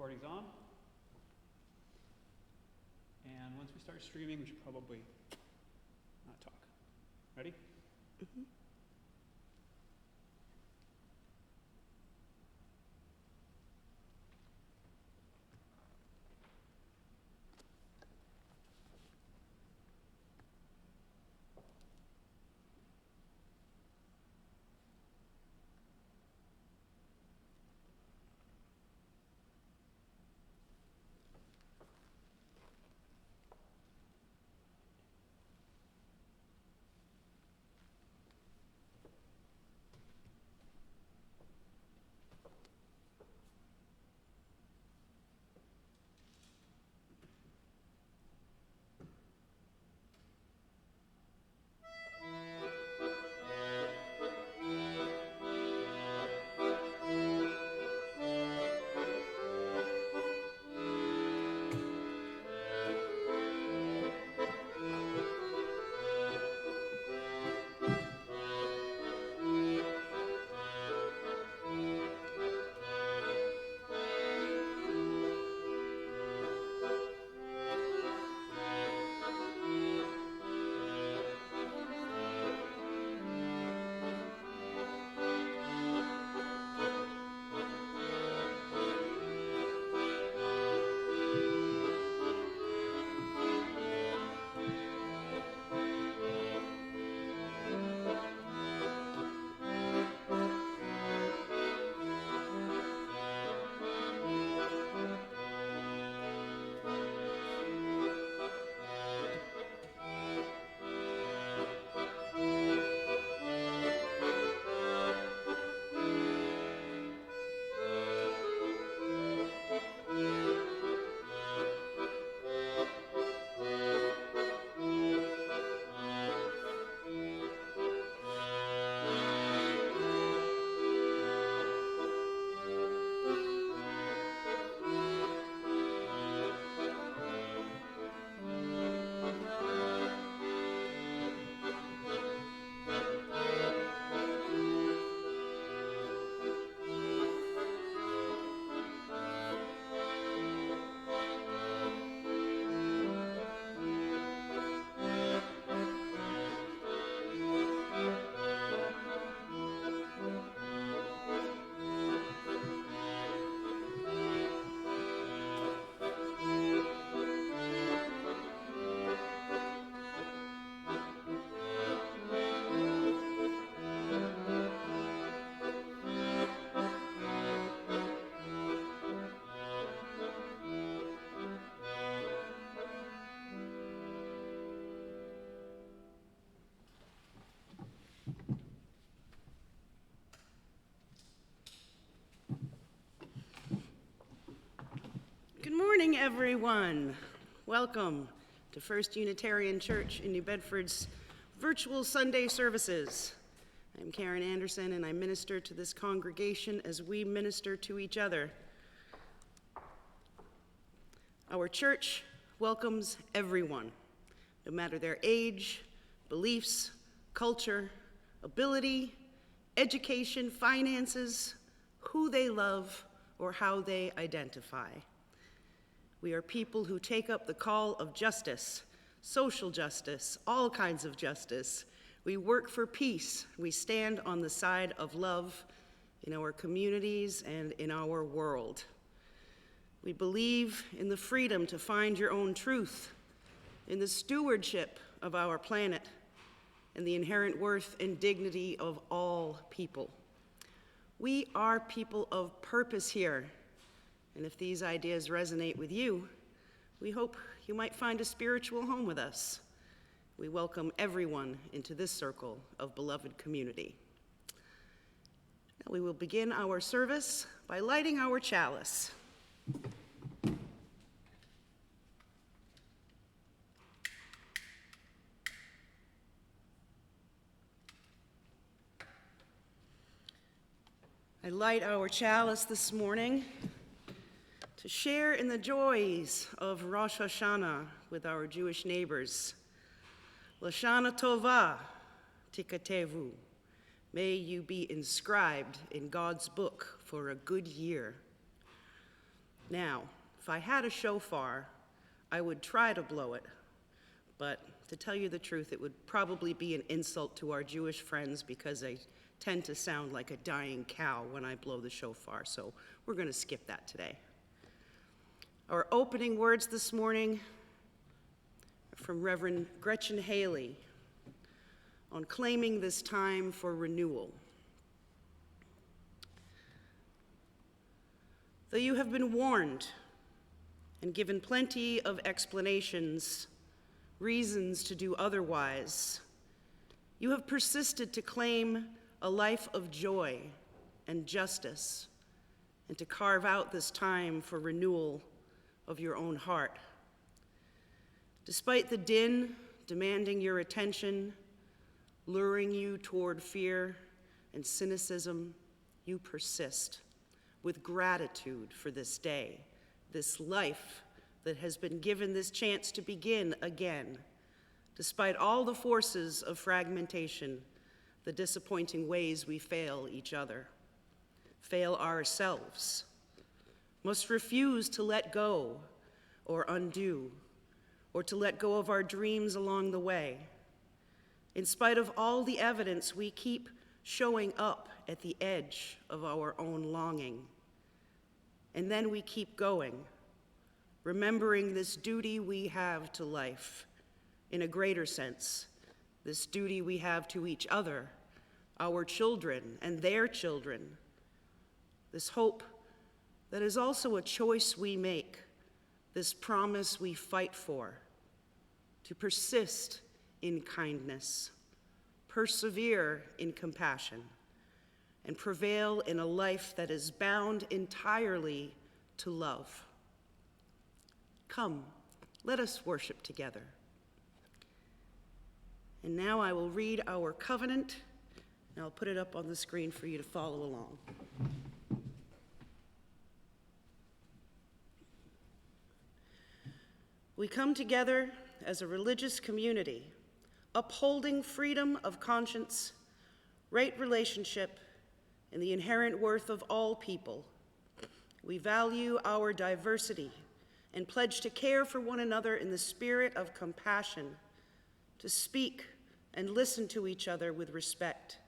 recording's on. And once we start streaming, we should probably not talk. Ready? Mm-hmm. Good morning, everyone. Welcome to First Unitarian Church in New Bedford's virtual Sunday services. I'm Karen Anderson, and I minister to this congregation as we minister to each other. Our church welcomes everyone, no matter their age, beliefs, culture, ability, education, finances, who they love, or how they identify. We are people who take up the call of justice, social justice, all kinds of justice. We work for peace. We stand on the side of love in our communities and in our world. We believe in the freedom to find your own truth, in the stewardship of our planet, and the inherent worth and dignity of all people. We are people of purpose here. And if these ideas resonate with you, we hope you might find a spiritual home with us. We welcome everyone into this circle of beloved community. Now we will begin our service by lighting our chalice. I light our chalice this morning to share in the joys of Rosh Hashanah with our Jewish neighbors. Lashana Tova Tikatevu. May you be inscribed in God's book for a good year. Now, if I had a shofar, I would try to blow it, but to tell you the truth, it would probably be an insult to our Jewish friends because I tend to sound like a dying cow when I blow the shofar, so we're going to skip that today. Our opening words this morning are from Reverend Gretchen Haley on claiming this time for renewal. Though you have been warned and given plenty of explanations, reasons to do otherwise, you have persisted to claim a life of joy and justice and to carve out this time for renewal of your own heart. Despite the din demanding your attention, luring you toward fear and cynicism, you persist with gratitude for this day, this life that has been given this chance to begin again, despite all the forces of fragmentation, the disappointing ways we fail each other, fail ourselves, must refuse to let go or undo, or to let go of our dreams along the way. In spite of all the evidence, we keep showing up at the edge of our own longing. And then we keep going, remembering this duty we have to life in a greater sense, this duty we have to each other, our children and their children, this hope that is also a choice we make, this promise we fight for, to persist in kindness, persevere in compassion, and prevail in a life that is bound entirely to love. Come, let us worship together. And now I will read our covenant, and I'll put it up on the screen for you to follow along. We come together as a religious community, upholding freedom of conscience, right relationship, and the inherent worth of all people. We value our diversity and pledge to care for one another in the spirit of compassion, to speak and listen to each other with respect,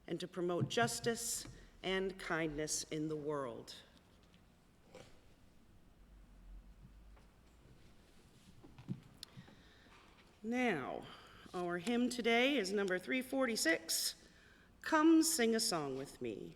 and to promote justice and kindness in the world. Now, our hymn today is number 346, Come Sing a Song with Me.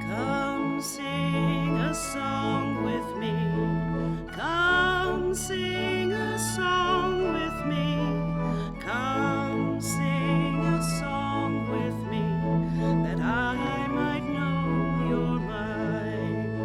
Come sing a song with me, come sing a song with me, come sing a song with me, that I might know you're mine.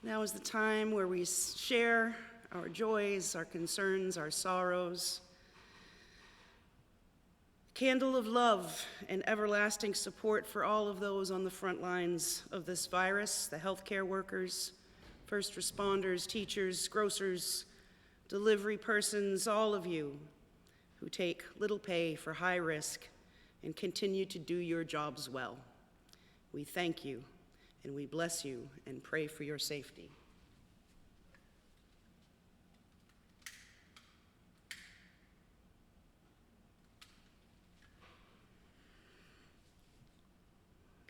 Now is the time where we share our joys, our concerns, our sorrows. Candle of love and everlasting support for all of those on the front lines of this virus, the healthcare workers, first responders, teachers, grocers, delivery persons, all of you who take little pay for high risk and continue to do your jobs well. We thank you and we bless you and pray for your safety.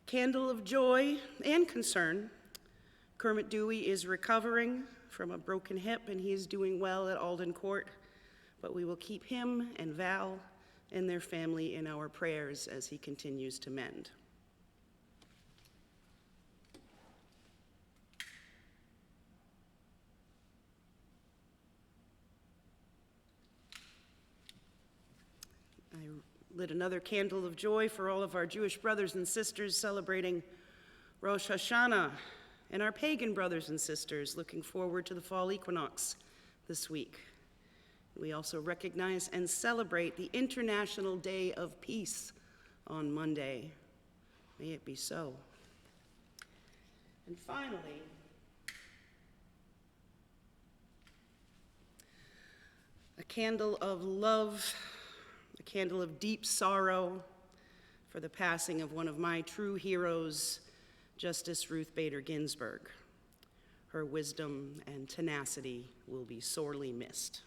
Candle of joy and concern. Kermit Dewey is recovering from a broken hip and he is doing well at Alden Court, but we will keep him and Val and their family in our prayers as he continues to mend. I lit another candle of joy for all of our Jewish brothers and sisters celebrating Rosh Hashanah, and our pagan brothers and sisters looking forward to the fall equinox this week. We also recognize and celebrate the International Day of Peace on Monday. May it be so. And finally, a candle of love, a candle of deep sorrow for the passing of one of my true heroes, Justice Ruth Bader Ginsburg. Her wisdom and tenacity will be sorely missed.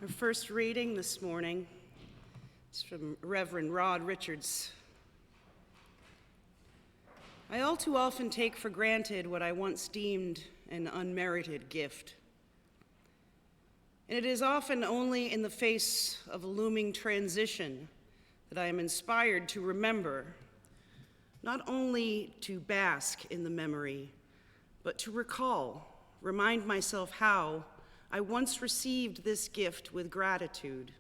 Our first reading this morning is from Reverend Rod Richards. I all too often take for granted what I once deemed an unmerited gift. And it is often only in the face of a looming transition that I am inspired to remember, not only to bask in the memory, but to recall, remind myself how I once received this gift with gratitude.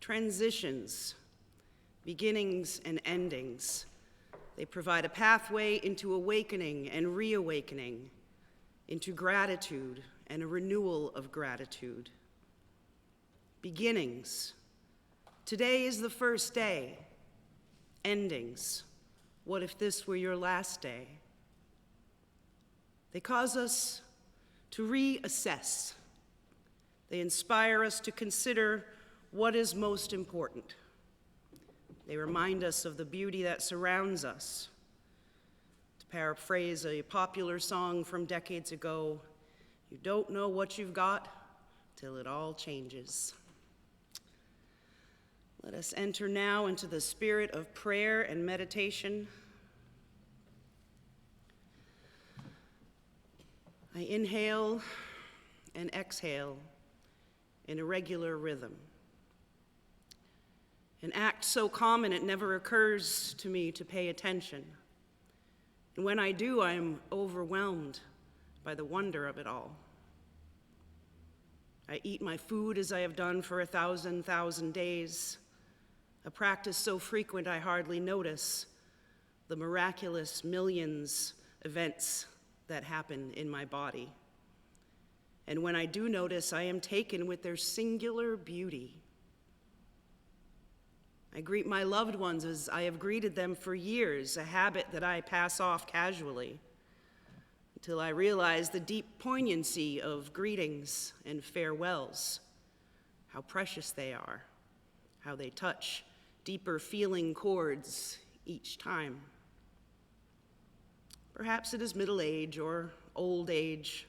Transitions, beginnings and endings, they provide a pathway into awakening and reawakening, into gratitude and a renewal of gratitude. Beginnings. Today is the first day. Endings. What if this were your last day? They cause us to reassess. They inspire us to consider what is most important. They remind us of the beauty that surrounds us. To paraphrase a popular song from decades ago, you don't know what you've got till it all changes. Let us enter now into the spirit of prayer and meditation. I inhale and exhale in a regular rhythm. An act so common it never occurs to me to pay attention. And when I do, I am overwhelmed by the wonder of it all. I eat my food as I have done for 1,000 days, a practice so frequent I hardly notice the miraculous millions events that happen in my body. And when I do notice, I am taken with their singular beauty. I greet my loved ones as I have greeted them for years, a habit that I pass off casually, until I realize the deep poignancy of greetings and farewells, how precious they are, how they touch deeper feeling chords each time. Perhaps it is middle age or old age,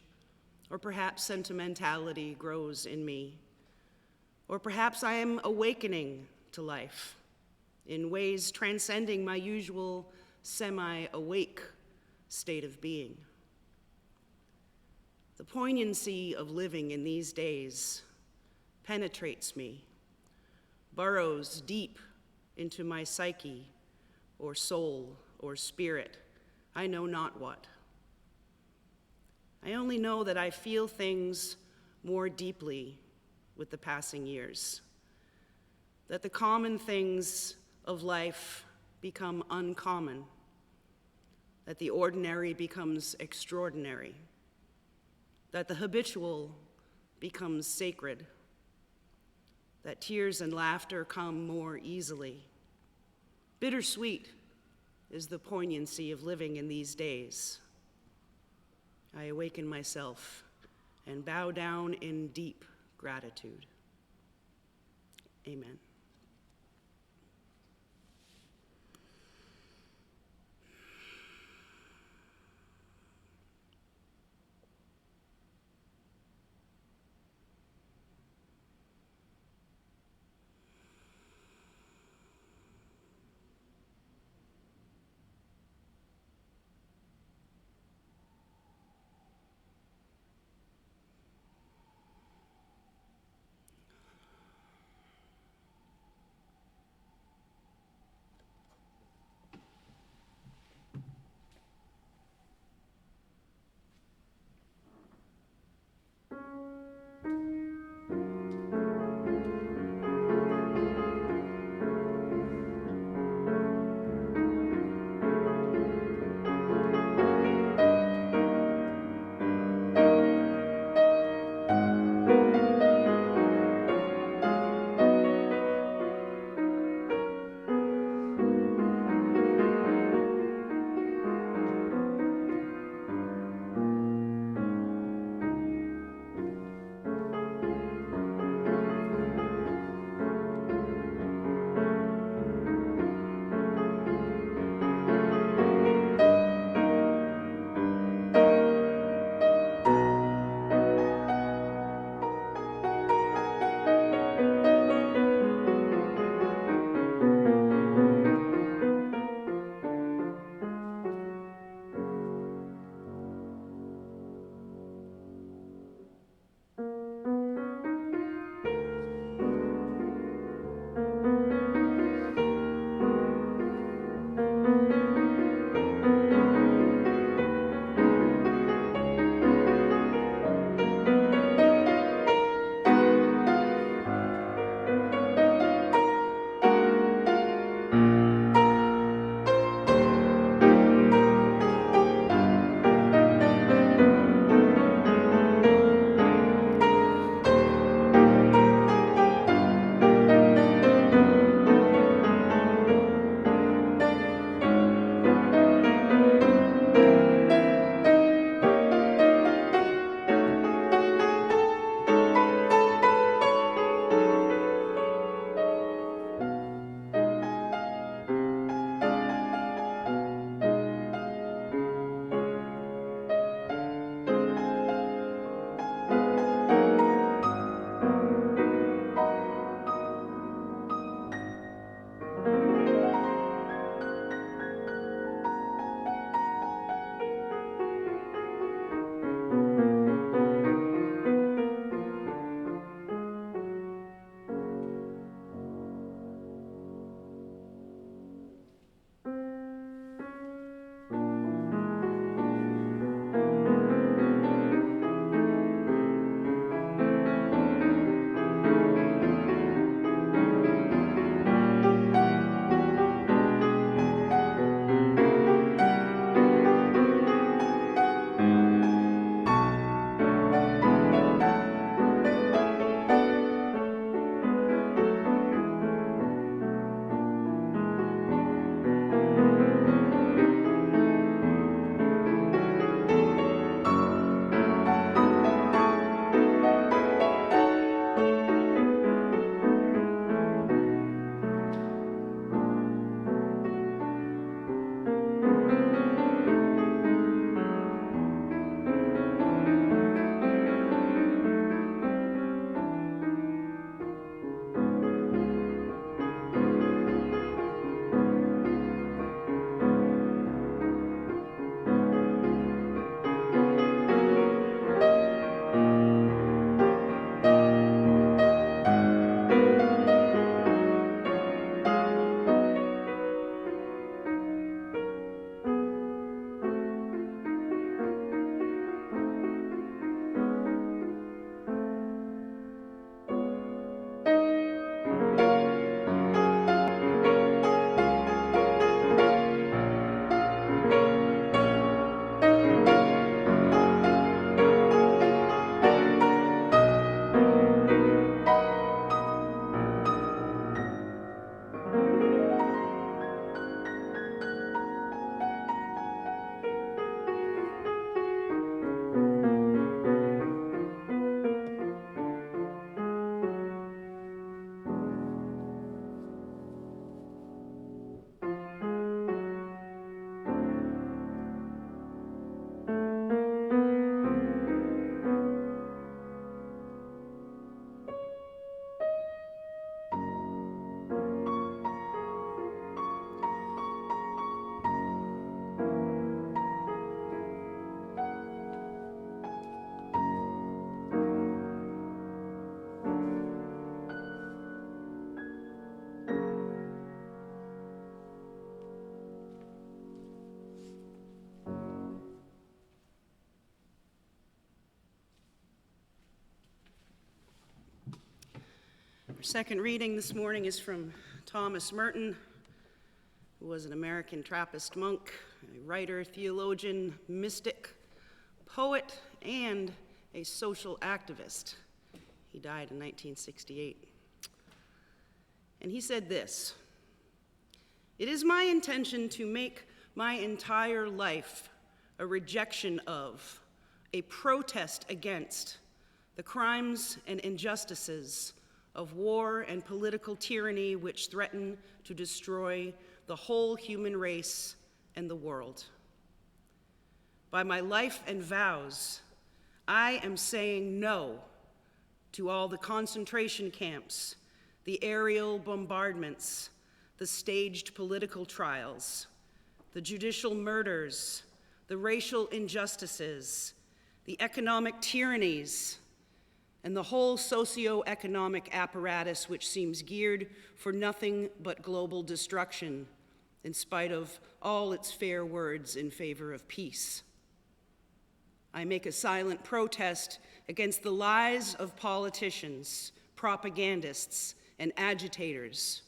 or perhaps sentimentality grows in me, or perhaps I am awakening to life in ways transcending my usual semi-awake state of being. The poignancy of living in these days penetrates me, burrows deep into my psyche or soul or spirit, I know not what. I only know that I feel things more deeply with the passing years, that the common things of life become uncommon, that the ordinary becomes extraordinary, that the habitual becomes sacred, that tears and laughter come more easily. Bittersweet is the poignancy of living in these days. I awaken myself and bow down in deep gratitude. Amen. Our second reading this morning is from Thomas Merton, who was an American Trappist monk, a writer, theologian, mystic, poet, and a social activist. He died in 1968. And he said this: "It is my intention to make my entire life a rejection of, a protest against, the crimes and injustices of war and political tyranny which threaten to destroy the whole human race and the world. By my life and vows, I am saying no to all the concentration camps, the aerial bombardments, the staged political trials, the judicial murders, the racial injustices, the economic tyrannies, and the whole socio-economic apparatus which seems geared for nothing but global destruction, in spite of all its fair words in favor of peace. I make a silent protest against the lies of politicians, propagandists, and agitators.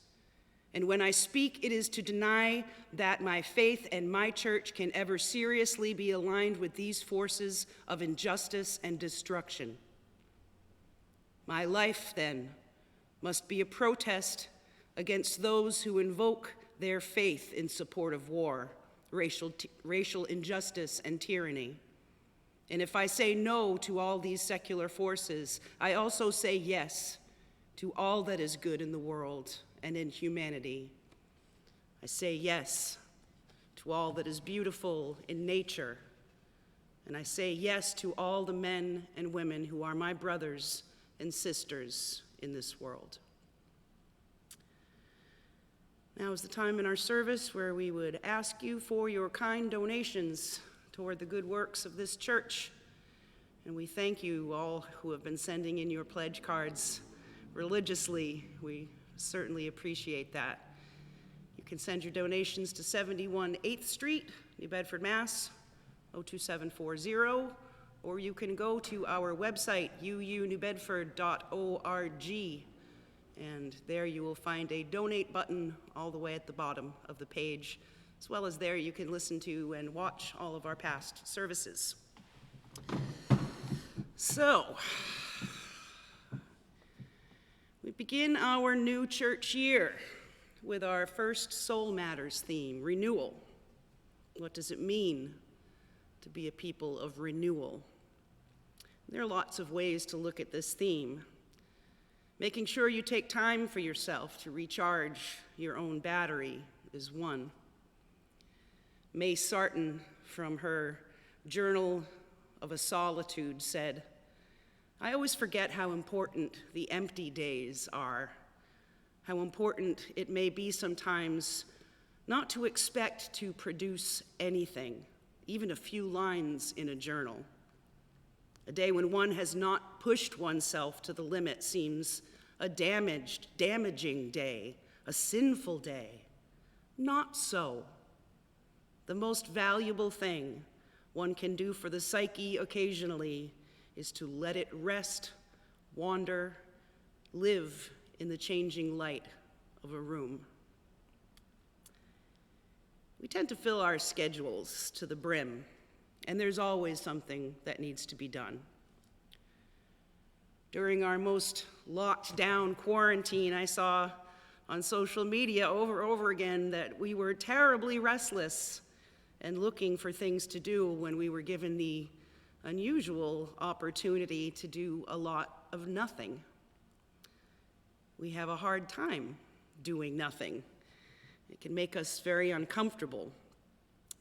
And when I speak, it is to deny that my faith and my church can ever seriously be aligned with these forces of injustice and destruction. My life, then, must be a protest against those who invoke their faith in support of war, racial injustice, and tyranny. And if I say no to all these secular forces, I also say yes to all that is good in the world and in humanity. I say yes to all that is beautiful in nature, and I say yes to all the men and women who are my brothers and sisters in this world." Now is the time in our service where we would ask you for your kind donations toward the good works of this church. And we thank you all who have been sending in your pledge cards religiously. We certainly appreciate that. You can send your donations to 71 8th Street, New Bedford, Mass. 02740, or you can go to our website, uunewbedford.org, and there you will find a donate button all the way at the bottom of the page, as well as there you can listen to and watch all of our past services. So, we begin our new church year with our first Soul Matters theme, renewal. What does it mean to be a people of renewal? There are lots of ways to look at this theme. Making sure you take time for yourself to recharge your own battery is one. May Sarton, from her Journal of a Solitude, said, "I always forget how important the empty days are, how important it may be sometimes not to expect to produce anything, even a few lines in a journal. A day when one has not pushed oneself to the limit seems a damaging day, a sinful day. Not so. The most valuable thing one can do for the psyche occasionally is to let it rest, wander, live in the changing light of a room." We tend to fill our schedules to the brim, and there's always something that needs to be done. During our most locked down quarantine, I saw on social media over and over again that we were terribly restless and looking for things to do when we were given the unusual opportunity to do a lot of nothing. We have a hard time doing nothing. It can make us very uncomfortable.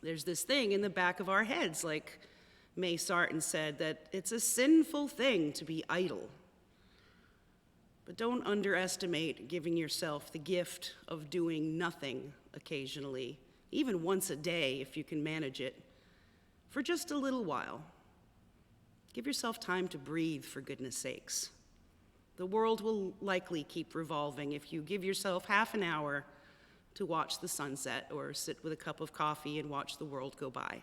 There's this thing in the back of our heads, like May Sarton said, that it's a sinful thing to be idle. But don't underestimate giving yourself the gift of doing nothing occasionally, even once a day if you can manage it, for just a little while. Give yourself time to breathe, for goodness sakes. The world will likely keep revolving if you give yourself half an hour to watch the sunset or sit with a cup of coffee and watch the world go by.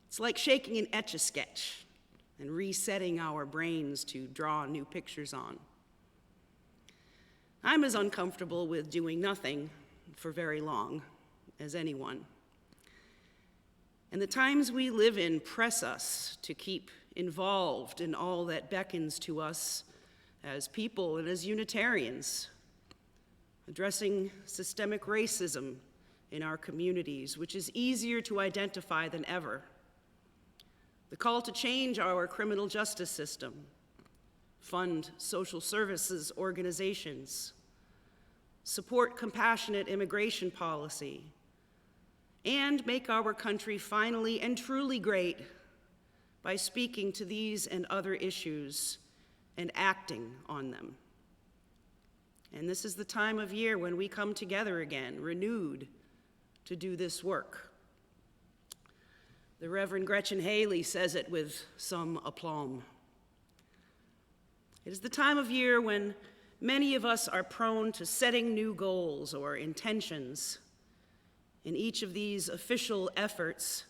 It's like shaking an Etch-a-Sketch and resetting our brains to draw new pictures on. I'm as uncomfortable with doing nothing for very long as anyone. And the times we live in press us to keep involved in all that beckons to us as people and as Unitarians, addressing systemic racism in our communities, which is easier to identify than ever. The call to change our criminal justice system, fund social services organizations, support compassionate immigration policy, and make our country finally and truly great by speaking to these and other issues and acting on them. And this is the time of year when we come together again, renewed, to do this work. The Reverend Gretchen Haley says it with some aplomb. It is the time of year when many of us are prone to setting new goals or intentions. In each of these official efforts,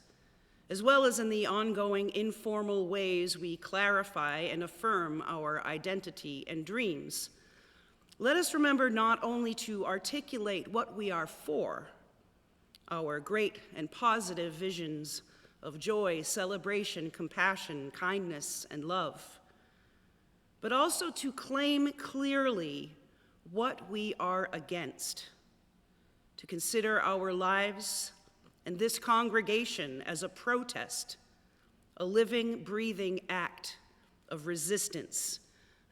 as well as in the ongoing informal ways we clarify and affirm our identity and dreams, let us remember not only to articulate what we are for, our great and positive visions of joy, celebration, compassion, kindness, and love, but also to claim clearly what we are against, to consider our lives and this congregation as a protest, a living, breathing act of resistance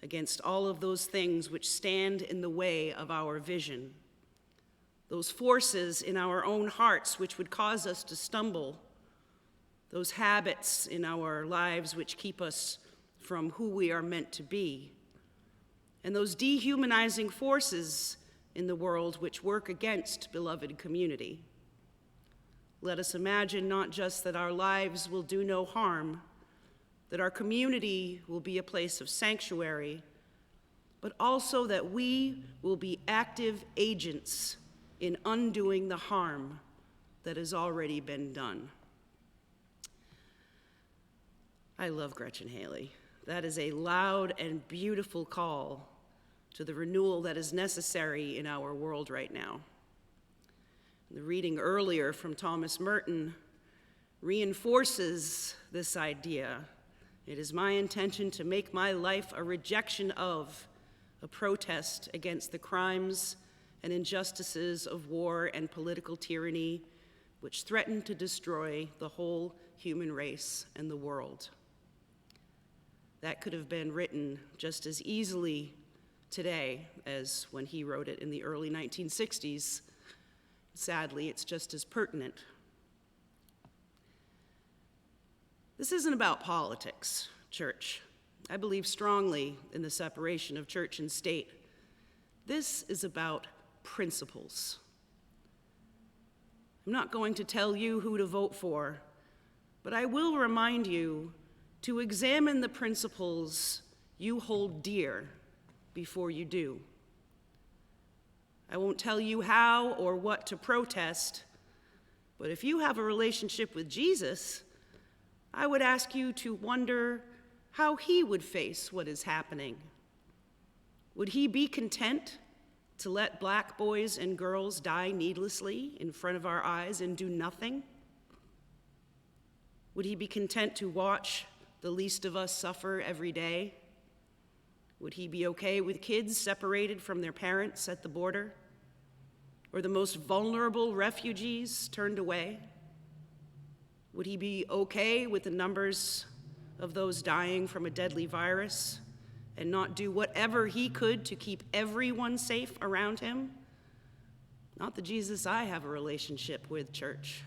against all of those things which stand in the way of our vision, those forces in our own hearts which would cause us to stumble, those habits in our lives which keep us from who we are meant to be, and those dehumanizing forces in the world which work against beloved community. Let us imagine not just that our lives will do no harm, that our community will be a place of sanctuary, but also that we will be active agents in undoing the harm that has already been done. I love Gretchen Haley. That is a loud and beautiful call to the renewal that is necessary in our world right now. The reading earlier from Thomas Merton reinforces this idea. It is my intention to make my life a rejection of, a protest against the crimes and injustices of war and political tyranny which threaten to destroy the whole human race and the world. That could have been written just as easily today as when he wrote it in the early 1960s. Sadly, it's just as pertinent. This isn't about politics, church. I believe strongly in the separation of church and state. This is about principles. I'm not going to tell you who to vote for, but I will remind you to examine the principles you hold dear before you do. I won't tell you how or what to protest, but if you have a relationship with Jesus, I would ask you to wonder how he would face what is happening. Would he be content to let black boys and girls die needlessly in front of our eyes and do nothing? Would he be content to watch the least of us suffer every day? Would he be okay with kids separated from their parents at the border? Or the most vulnerable refugees turned away? Would he be okay with the numbers of those dying from a deadly virus and not do whatever he could to keep everyone safe around him? Not the Jesus I have a relationship with, church.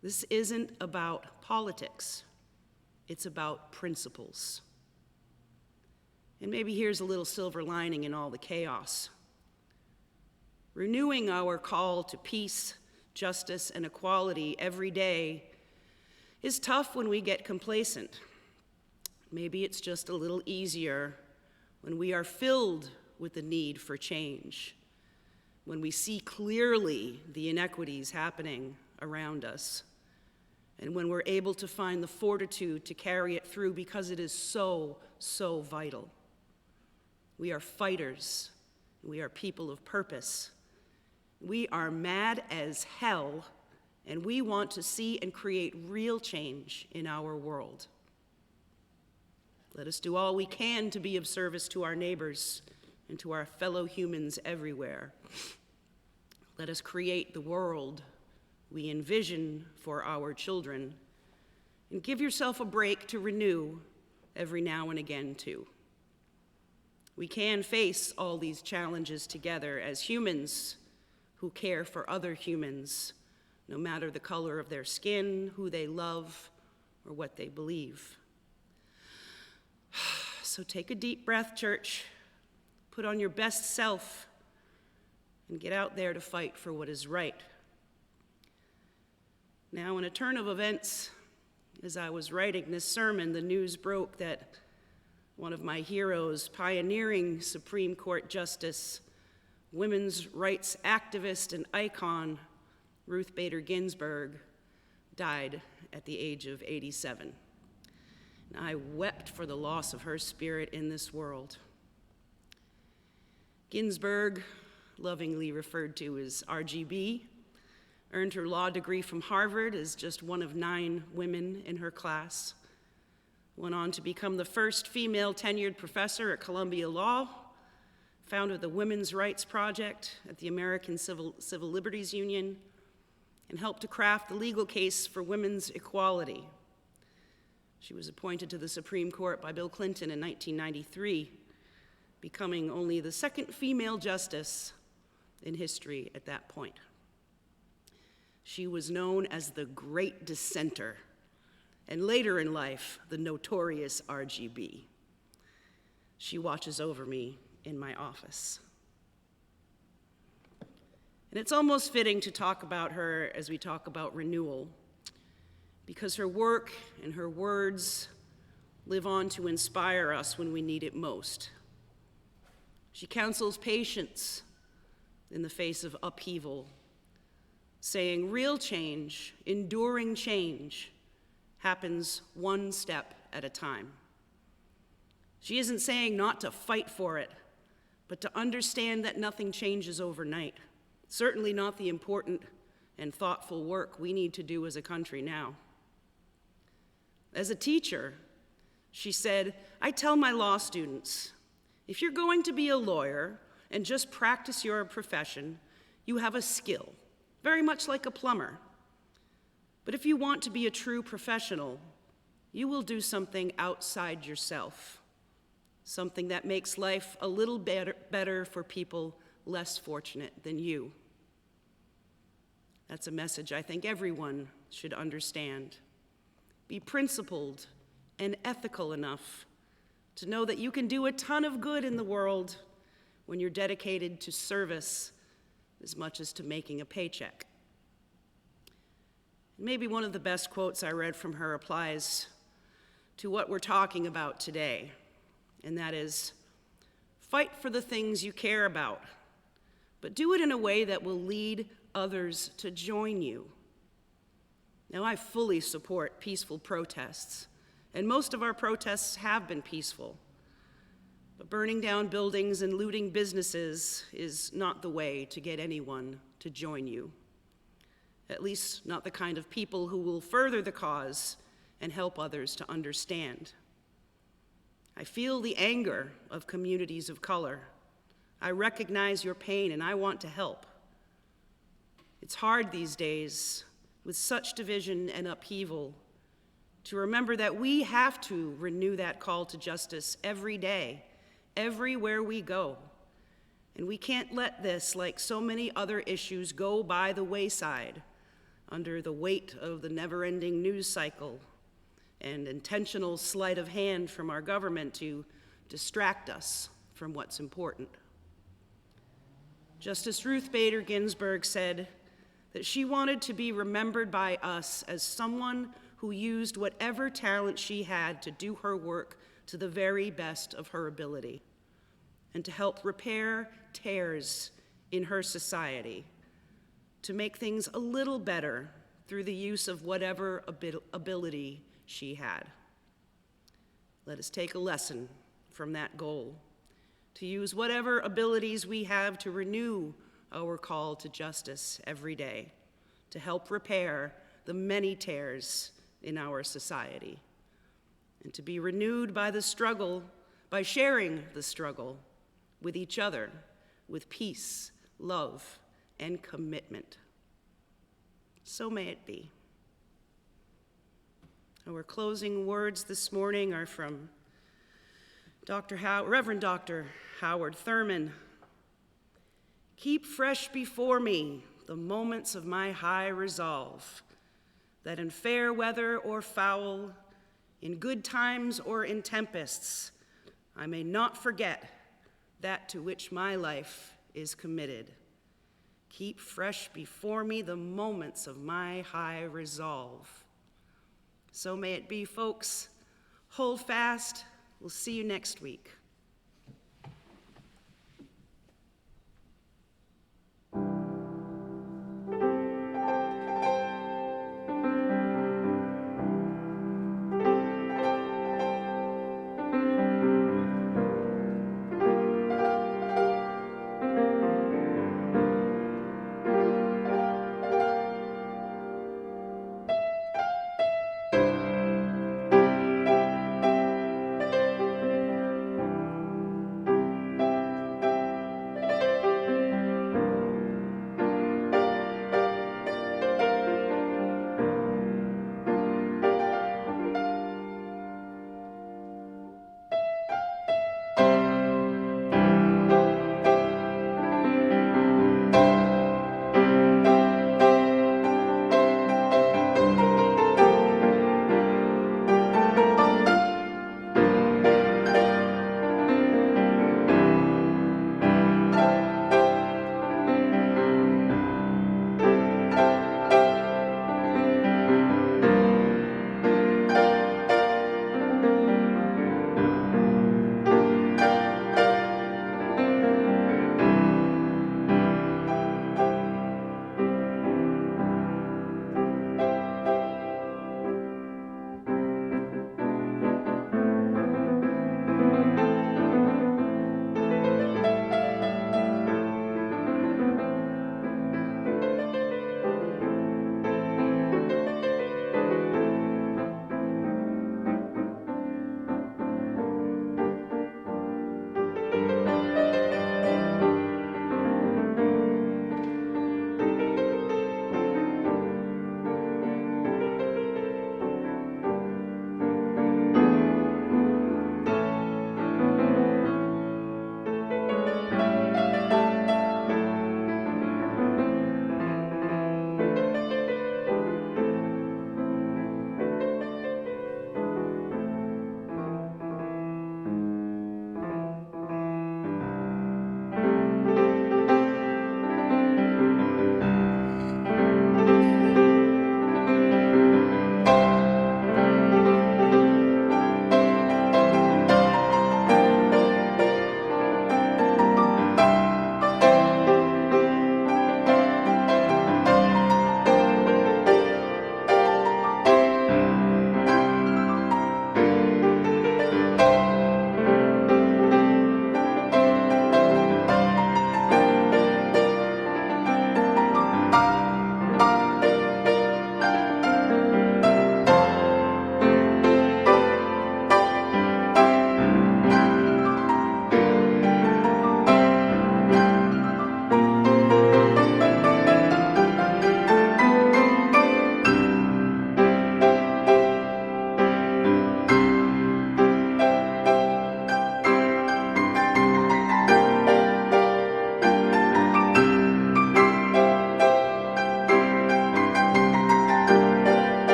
This isn't about politics. It's about principles. And maybe here's a little silver lining in all the chaos. Renewing our call to peace, justice, and equality every day is tough when we get complacent. Maybe it's just a little easier when we are filled with the need for change, when we see clearly the inequities happening around us, and when we're able to find the fortitude to carry it through because it is so, so vital. We are fighters We are people of purpose. We are mad as hell, and we want to see and create real change in our world. Let us do all we can to be of service to our neighbors and to our fellow humans everywhere. Let us create the world we envision for our children, and give yourself a break to renew every now and again, too. We can face all these challenges together as humans who care for other humans, no matter the color of their skin, who they love, or what they believe. So take a deep breath, church. Put on your best self and get out there to fight for what is right. Now, in a turn of events, as I was writing this sermon, the news broke that one of my heroes, pioneering Supreme Court Justice, women's rights activist and icon, Ruth Bader Ginsburg, died at the age of 87. And I wept for the loss of her spirit in this world. Ginsburg, lovingly referred to as RGB, earned her law degree from Harvard as just one of 9 women in her class, went on to become the first female tenured professor at Columbia Law, founded the Women's Rights Project at the American Civil Liberties Union, and helped to craft the legal case for women's equality. She was appointed to the Supreme Court by Bill Clinton in 1993, becoming only the second female justice in history at that point. She was known as the Great Dissenter, and later in life, the notorious RGB. She watches over me in my office. And it's almost fitting to talk about her as we talk about renewal, because her work and her words live on to inspire us when we need it most. She counsels patience in the face of upheaval, saying real change, enduring change, happens one step at a time. She isn't saying not to fight for it, but to understand that nothing changes overnight, certainly not the important and thoughtful work we need to do as a country now. As a teacher, she said, I tell my law students, if you're going to be a lawyer and just practice your profession, you have a skill, very much like a plumber. But if you want to be a true professional, you will do something outside yourself, something that makes life a little better for people less fortunate than you. That's a message I think everyone should understand. Be principled and ethical enough to know that you can do a ton of good in the world when you're dedicated to service as much as to making a paycheck. Maybe one of the best quotes I read from her applies to what we're talking about today, and that is, fight for the things you care about, but do it in a way that will lead others to join you. Now, I fully support peaceful protests, and most of our protests have been peaceful. But burning down buildings and looting businesses is not the way to get anyone to join you. At least not the kind of people who will further the cause and help others to understand. I feel the anger of communities of color. I recognize your pain and I want to help. It's hard these days, with such division and upheaval, to remember that we have to renew that call to justice every day, everywhere we go. And we can't let this, like so many other issues, go by the wayside under the weight of the never-ending news cycle and intentional sleight of hand from our government to distract us from what's important. Justice Ruth Bader Ginsburg said that she wanted to be remembered by us as someone who used whatever talent she had to do her work to the very best of her ability and to help repair tears in her society, to make things a little better through the use of whatever ability she had. Let us take a lesson from that goal, to use whatever abilities we have to renew our call to justice every day, to help repair the many tears in our society, and to be renewed by the struggle, by sharing the struggle with each other, with peace, love, and commitment. So may it be. Our closing words this morning are from Reverend Dr. Howard Thurman. Keep fresh before me the moments of my high resolve, that in fair weather or foul, in good times or in tempests, I may not forget that to which my life is committed. Keep fresh before me the moments of my high resolve. So may it be, folks. Hold fast. We'll see you next week.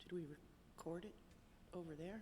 Should we record it over there?